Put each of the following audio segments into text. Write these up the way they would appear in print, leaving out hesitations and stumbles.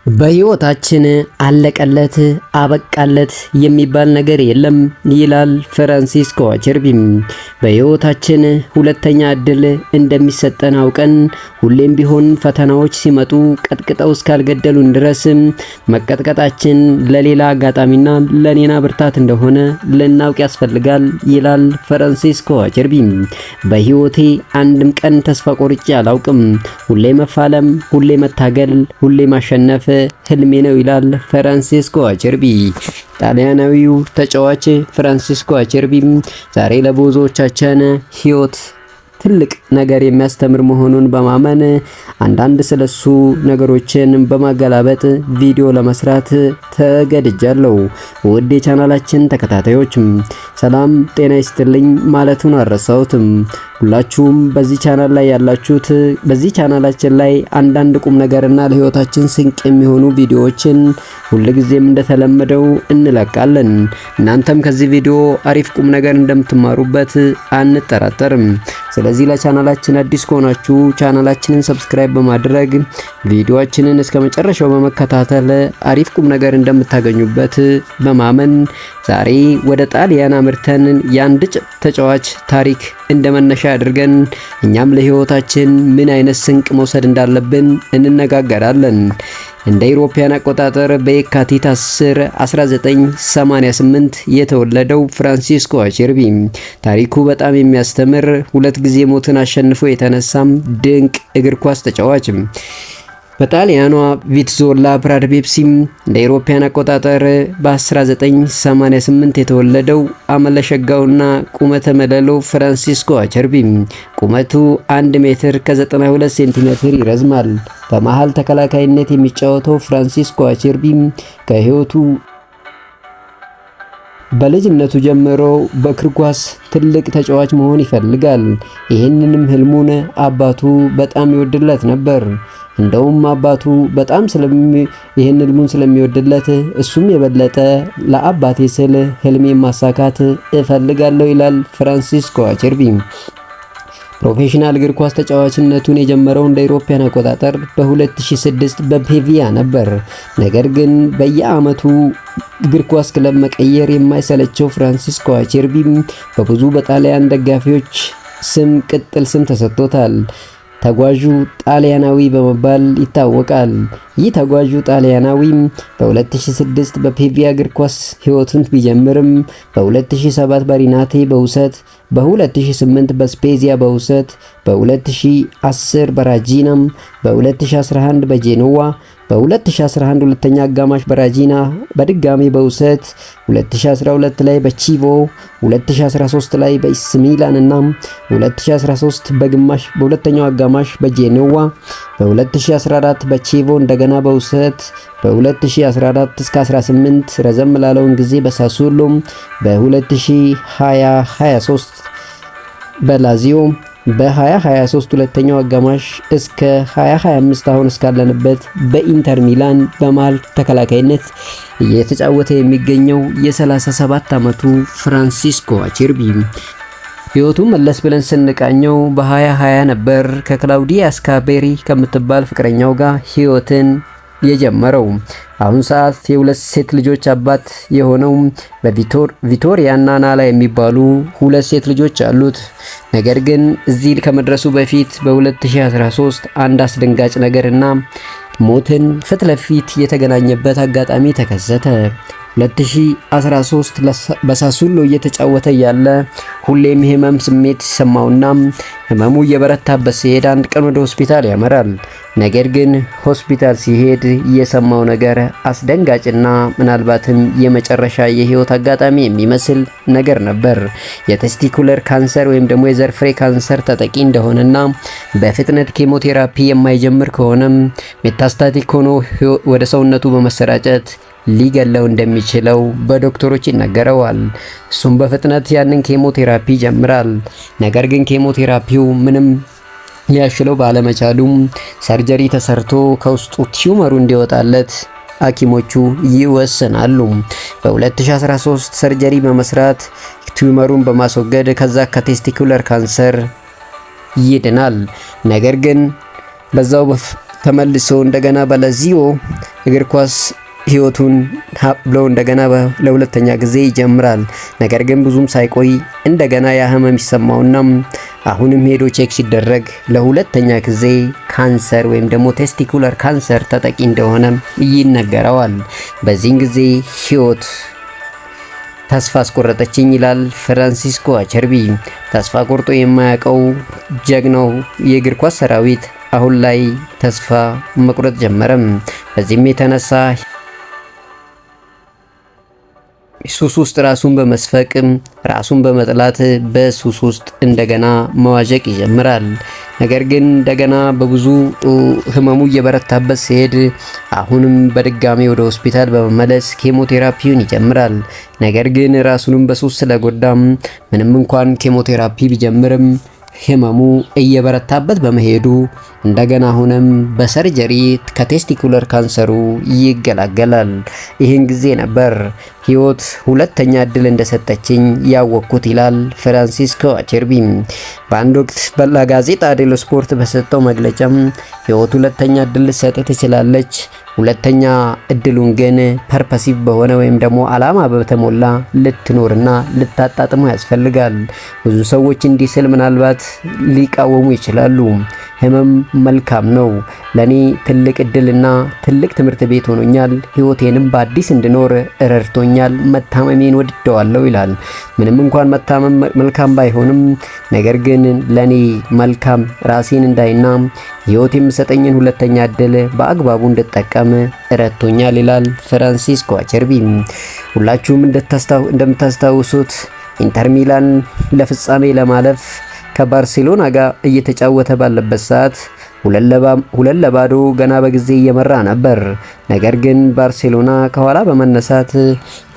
በህይወታችን አለቀለት አበቃለት የሚባል ነገር የለም ይላል ፍራንሲስኮ አቸርቢም። በህይወታችን ሁለተኛ እድል እንደሚሰጠን አውቀን ሁሌም ቢሆን ፈተናዎች ሲመጡ ቀጥቅጠው እስካልገደሉን ድረስ መቀጥቀጣችን ለሌላ አጋጣሚና ለኔና ብርታት እንደሆነ ልናውቅ ያስፈልጋል ይላል ፍራንሲስኮ አቸርቢም። በህይወቴ አንድም ቀን ተስፋ ቆርጬ አላውቅም። ሁሌ መፋለም፣ ሁሌ መታገል፣ ሁሌ ማሸነፍ ህልሜ ነው ይላል ፍራንሲስኮ አቸርቢ። ጣሊያናዊው ተጫዋች ፍራንሲስኮ አቸርቢ ዛሬ ለብዙዎቻችን ህይወት ትልቅ ነገር የሚያስተምር መሆኑን በማመን አንዳንድ ስለሱ ነገሮችን በማገላበጥ ቪዲዮ ለመስራት ተገድጃለሁ። ውድ የቻናላችን ተከታታዮች ሰላም ጤና ይስጥልኝ ማለቱን አልረሳሁትም። ሁላችሁም በዚህ ቻናል ላይ ያላችሁት በዚህ ቻናላችን ላይ አንዳንድ ቁም ነገርና ለህይወታችን ስንቅ የሚሆኑ ቪዲዮዎችን ሁልጊዜም እንደተለመደው እንለቃለን። እናንተም ከዚህ ቪዲዮ አሪፍ ቁም ነገር እንደምትማሩበት አንጠራጠርም። ስለዚህ ለቻናላችን አዲስ ከሆናችሁ ቻናላችንን ሰብስክራይብ በማድረግ ቪዲዮአችንን እስከመጨረሻው በመከታተል አሪፍ ቁም ነገር እንደምታገኙበት በማመን ዛሬ ወደ ጣሊያን አምርተን የአንድ ተጫዋች ታሪክ እንደመነሻ አድርገን እኛም ለህይወታችን ምን አይነት ስንቅ መውሰድ እንዳለብን እንነጋገራለን። እንደ ኢሮፒያን አቆጣጠር በየካቲት 10 1988 የተወለደው ፍራንሲስኮ አቸርቢ ታሪኩ በጣም የሚያስተምር ሁለት ጊዜ ሞትን አሸንፎ የተነሳም ድንቅ እግር ኳስ ተጫዋች በጣሊያኗ ቪትዞላ ፕራድቤፕሲም እንደ ኢሮፒያን አቆጣጠር በ1988 የተወለደው አመለሸጋውና ቁመተ መለሎ ፍራንሲስኮ አቸርቢ ቁመቱ 1 ሜትር ከ92 ሴንቲሜትር ይረዝማል። በመሃል ተከላካይነት የሚጫወተው ፍራንሲስኮ አቸርቢ ከህይወቱ በልጅነቱ ጀምሮ በእግር ኳስ ትልቅ ተጫዋች መሆን ይፈልጋል። ይህንንም ህልሙን አባቱ በጣም ይወድለት ነበር። እንደውም አባቱ በጣም ይህን ህልሙን ስለሚወድለት እሱም የበለጠ ለአባቴ ስል ህልሜን ማሳካት እፈልጋለሁ ይላል ፍራንሲስኮ አቸርቢ። ፕሮፌሽናል እግር ኳስ ተጫዋችነቱን የጀመረው እንደ ኢሮፒያን አቆጣጠር በ2006 በፔቪያ ነበር። ነገር ግን በየአመቱ እግር ኳስ ክለብ መቀየር የማይሰለቸው ፍራንሲስኮ አቸርቢ በብዙ በጣሊያን ደጋፊዎች ስም ቅጥል ስም ተሰጥቶታል። ተጓዡ ጣሊያናዊ በመባል ይታወቃል። ይህ ተጓዡ ጣሊያናዊ በ2006 በፔቪያ እግር ኳስ ህይወቱን ቢጀምርም በ2007 በሪናቴ በውሰት፣ በ2008 በስፔዚያ በውሰት፣ በ2010 በራጂናም፣ በ2011 በጄኖዋ፣ በ2011 ሁለተኛ አጋማሽ በራጂና በድጋሚ በውሰት፣ 2012 ላይ በቺቮ፣ 2013 ላይ በኢስ ሚላን እና 2013 በግማሽ በሁለተኛው አጋማሽ በጄኖዋ፣ በ2014 በቺቮ እንደገና በውሰት፣ በ2014 እስከ 18 ረዘም ላለውን ጊዜ በሳሱሎ፣ በ2023 በላዚዮ፣ በ2023 ሁለተኛው አጋማሽ እስከ 2025 አሁን እስካለንበት በኢንተር ሚላን በመሃል ተከላካይነት እየተጫወተ የሚገኘው የ37 ዓመቱ ፍራንሲስኮ አቸርቢ ህይወቱን መለስ ብለን ስንቃኘው በ2020 ነበር ከክላውዲያ ስካቤሪ ከምትባል ፍቅረኛው ጋር ህይወትን የጀመረው። አሁን ሰዓት የሁለት ሴት ልጆች አባት የሆነው በቪቶሪያና ናላ የሚባሉ ሁለት ሴት ልጆች አሉት። ነገር ግን እዚህ ከመድረሱ በፊት በ2013 አንድ አስደንጋጭ ነገርና ሞትን ፊት ለፊት የተገናኘበት አጋጣሚ ተከሰተ። 2013 በሳሱሎ እየተጫወተ ያለ ሁሌም ህመም ስሜት ሲሰማውና ህመሙ እየበረታበት ሲሄድ አንድ ቀን ወደ ሆስፒታል ያመራል። ነገር ግን ሆስፒታል ሲሄድ የሰማው ነገር አስደንጋጭና ምናልባትም የመጨረሻ የህይወት አጋጣሚ የሚመስል ነገር ነበር። የቴስቲኩለር ካንሰር ወይም ደግሞ የዘር ፍሬ ካንሰር ተጠቂ እንደሆነና በፍጥነት ኬሞቴራፒ የማይጀምር ከሆነም ሜታስታቲክ ሆኖ ወደ ሰውነቱ በመሰራጨት ሊገለው እንደሚችለው በዶክተሮች ይነገረዋል። እሱም በፍጥነት ያንን ኬሞቴራፒ ይጀምራል። ነገር ግን ኬሞቴራፒው ምንም ሊያሽለው ባለመቻሉም ሰርጀሪ ተሰርቶ ከውስጡ ቲዩመሩ እንዲወጣለት ሐኪሞቹ ይወስናሉ። በ2013 ሰርጀሪ በመስራት ቲዩመሩን በማስወገድ ከዛ ከቴስቲኩለር ካንሰር ይድናል። ነገር ግን በዛው ተመልሶ እንደገና በላዚዮ እግር ኳስ ህይወቱን ብሎ እንደገና ለሁለተኛ ጊዜ ይጀምራል። ነገር ግን ብዙም ሳይቆይ እንደገና ያህመም ይሰማውና አሁንም ሄዶ ቼክ ሲደረግ ለሁለተኛ ጊዜ ካንሰር ወይም ደግሞ ቴስቲኩለር ካንሰር ተጠቂ እንደሆነ ይነገረዋል። በዚህን ጊዜ ህይወት ተስፋ አስቆረጠችኝ ይላል ፍራንሲስኮ አቸርቢ። ተስፋ ቆርጦ የማያውቀው ጀግናው የእግር ኳስ ሰራዊት አሁን ላይ ተስፋ መቁረጥ ጀመረም። በዚህም የተነሳ ሱስ ውስጥ ራሱን በመስፈቅ ራሱን በመጥላት በሱስ ውስጥ እንደገና መዋዠቅ ይጀምራል። ነገር ግን እንደገና በብዙ ህመሙ እየበረታበት ሲሄድ አሁንም በድጋሚ ወደ ሆስፒታል በመመለስ ኬሞቴራፒውን ይጀምራል። ነገር ግን ራሱንም በሱስ ስለጎዳም ምንም እንኳን ኬሞቴራፒ ቢጀምርም ህመሙ እየበረታበት በመሄዱ እንደገና አሁንም በሰርጀሪ ከቴስቲኩለር ካንሰሩ ይገላገላል። ይህን ጊዜ ነበር ህይወት ሁለተኛ እድል እንደሰጠችኝ ያወቅኩት ይላል ፍራንሲስኮ አቸርቢ። በአንድ ወቅት ለጋዜጣ ዴሎ ስፖርት በሰጠው መግለጫም ህይወት ሁለተኛ እድል ልትሰጥ ትችላለች፣ ሁለተኛ እድሉን ግን ፐርፐሲቭ በሆነ ወይም ደግሞ አላማ በተሞላ ልትኖርና ልታጣጥመው ያስፈልጋል። ብዙ ሰዎች እንዲህ ስል ምናልባት ሊቃወሙ ይችላሉ። ህመም መልካም ነው፣ ለኔ ትልቅ እድልና ትልቅ ትምህርት ቤት ሆኖኛል፣ ህይወቴንም በአዲስ እንድኖር ረድቶኛል፣ መታመሜን ወድደዋለሁ ይላል። ምንም እንኳን መታመም መልካም ባይሆንም ነገር ግን ለኔ መልካም ራሴን እንዳይና ህይወት የምሰጠኝን ሁለተኛ እድል በአግባቡ እንድጠቀም ረድቶኛል ይላል ፍራንሲስኮ አቸርቢ። ሁላችሁም እንደምታስታውሱት ኢንተር ሚላን ለፍጻሜ ለማለፍ ከባርሴሎና ጋር እየተጫወተ ባለበት ሰዓት ሁለት ለባዶ ገና በጊዜ እየመራ ነበር። ነገር ግን ባርሴሎና ከኋላ በመነሳት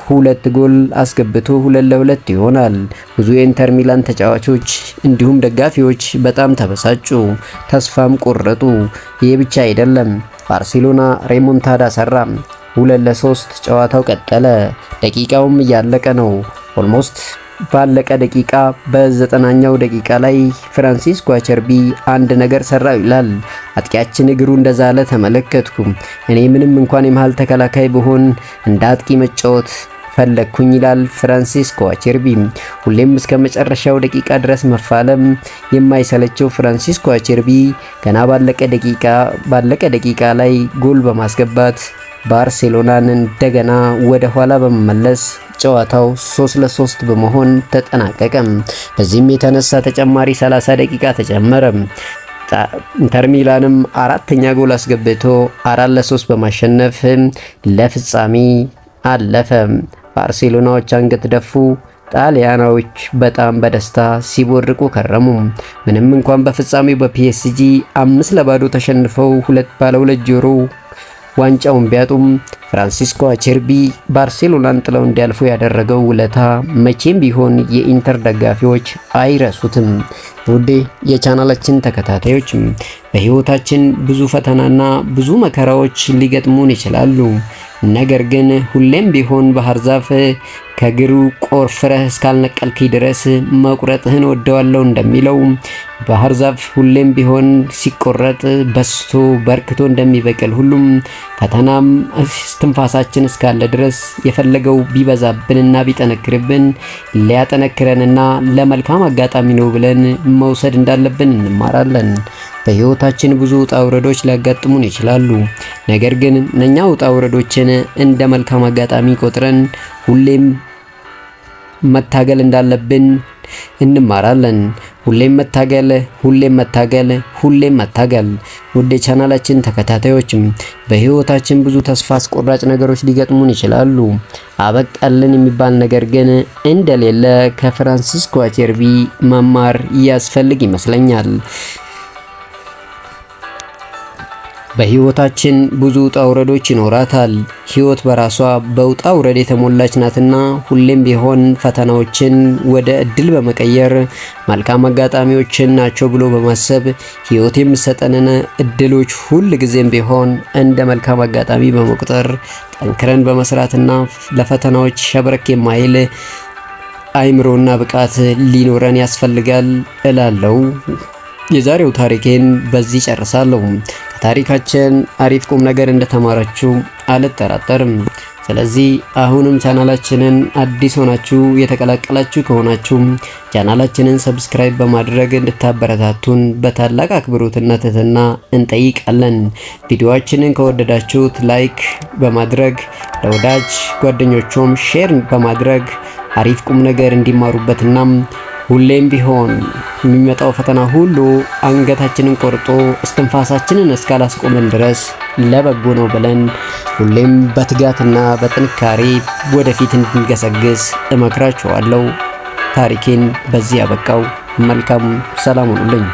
ሁለት ጎል አስገብቶ 2-2 ይሆናል። ብዙ የኢንተር ሚላን ተጫዋቾች እንዲሁም ደጋፊዎች በጣም ተበሳጩ፣ ተስፋም ቆረጡ። ይህ ብቻ አይደለም፣ ባርሴሎና ሬሞንታዳ ሰራ። 2-3 ጨዋታው ቀጠለ። ደቂቃውም እያለቀ ነው። ኦልሞስት ባለቀ ደቂቃ በ90ኛው ደቂቃ ላይ ፍራንሲስኮ አቸርቢ አንድ ነገር ሰራው ይላል። አጥቂያችን እግሩ እንደዛለ ተመለከትኩ። እኔ ምንም እንኳን የመሃል ተከላካይ ብሆን እንደ አጥቂ መጫወት ፈለግኩኝ ይላል ፍራንሲስኮ አቸርቢ። ሁሌም እስከ መጨረሻው ደቂቃ ድረስ መፋለም የማይሰለቸው ፍራንሲስኮ አቸርቢ ገና ባለቀ ደቂቃ ላይ ጎል በማስገባት ባርሴሎናን እንደገና ወደ ኋላ በመመለስ ጨዋታው 3-3 በመሆን ተጠናቀቀ። በዚህም የተነሳ ተጨማሪ 30 ደቂቃ ተጨመረ። ኢንተር ሚላንም አራተኛ ጎል አስገብቶ 4-3 በማሸነፍ ለፍጻሜ አለፈ። ባርሴሎናዎች አንገት ደፉ። ጣሊያናዎች በጣም በደስታ ሲቦርቁ ከረሙ። ምንም እንኳን በፍጻሜው በፒኤስጂ 5-2 ተሸንፈው ሁለት ጆሮ ዋንጫውን ቢያጡም ፍራንሲስኮ አቸርቢ ባርሴሎናን ጥለው እንዲያልፉ ያደረገው ውለታ መቼም ቢሆን የኢንተር ደጋፊዎች አይረሱትም። ውዴ የቻናላችን ተከታታዮች በህይወታችን ብዙ ፈተናና ብዙ መከራዎች ሊገጥሙን ይችላሉ። ነገር ግን ሁሌም ቢሆን ባህር ዛፍ ከግሩ ቆርፍረህ እስካልነቀልክ ድረስ መቁረጥህን ወደዋለሁ እንደሚለው ባህር ዛፍ ሁሌም ቢሆን ሲቆረጥ በስቶ በርክቶ እንደሚበቅል ሁሉም ፈተናም ትንፋሳችን እስካለ ድረስ የፈለገው ቢበዛብንና ቢጠነክርብን ሊያጠነክረንና ለመልካም አጋጣሚ ነው ብለን መውሰድ እንዳለብን እንማራለን። በህይወታችን ብዙ ውጣ ውረዶች ሊያጋጥሙን ይችላሉ። ነገር ግን እነኛ ውጣ ውረዶችን እንደ መልካም አጋጣሚ ቆጥረን ሁሌም መታገል እንዳለብን እንማራለን። ሁሌም መታገል፣ ሁሌም መታገል፣ ሁሌም መታገል። ውድ ቻናላችን ተከታታዮችም በህይወታችን ብዙ ተስፋ አስቆራጭ ነገሮች ሊገጥሙን ይችላሉ። አበቃልን የሚባል ነገር ግን እንደሌለ ከፍራንሲስኮ አቸርቢ መማር ያስፈልግ ይመስለኛል። በህይወታችን ብዙ ውጣ ውረዶች ይኖራታል። ህይወት በራሷ በውጣ ውረድ የተሞላች ናትና ሁሌም ቢሆን ፈተናዎችን ወደ እድል በመቀየር መልካም አጋጣሚዎችን ናቸው ብሎ በማሰብ ህይወት የምትሰጠንን እድሎች ሁል ጊዜም ቢሆን እንደ መልካም አጋጣሚ በመቁጠር ጠንክረን በመስራትና ለፈተናዎች ሸብረክ የማይል አይምሮና ብቃት ሊኖረን ያስፈልጋል እላለሁ። የዛሬው ታሪኬን በዚህ ጨርሳለሁ። ከታሪካችን አሪፍ ቁም ነገር እንደተማራችሁ አልጠራጠርም። ስለዚህ አሁንም ቻናላችንን አዲስ ሆናችሁ የተቀላቀላችሁ ከሆናችሁ ቻናላችንን ሰብስክራይብ በማድረግ እንድታበረታቱን በታላቅ አክብሮትና ትህትና እንጠይቃለን። ቪዲዮአችንን ከወደዳችሁት ላይክ በማድረግ ለወዳጅ ጓደኞቹም ሼር በማድረግ አሪፍ ቁም ነገር እንዲማሩበትና ሁሌም ቢሆን የሚመጣው ፈተና ሁሉ አንገታችንን ቆርጦ እስትንፋሳችንን እስካላስቆመን ድረስ ለበጎ ነው ብለን ሁሌም በትጋትና በጥንካሬ ወደፊት እንድንገሰግስ እመክራችኋለሁ። ታሪኬን በዚህ ያበቃው። መልካም ሰላም ሁኑልኝ።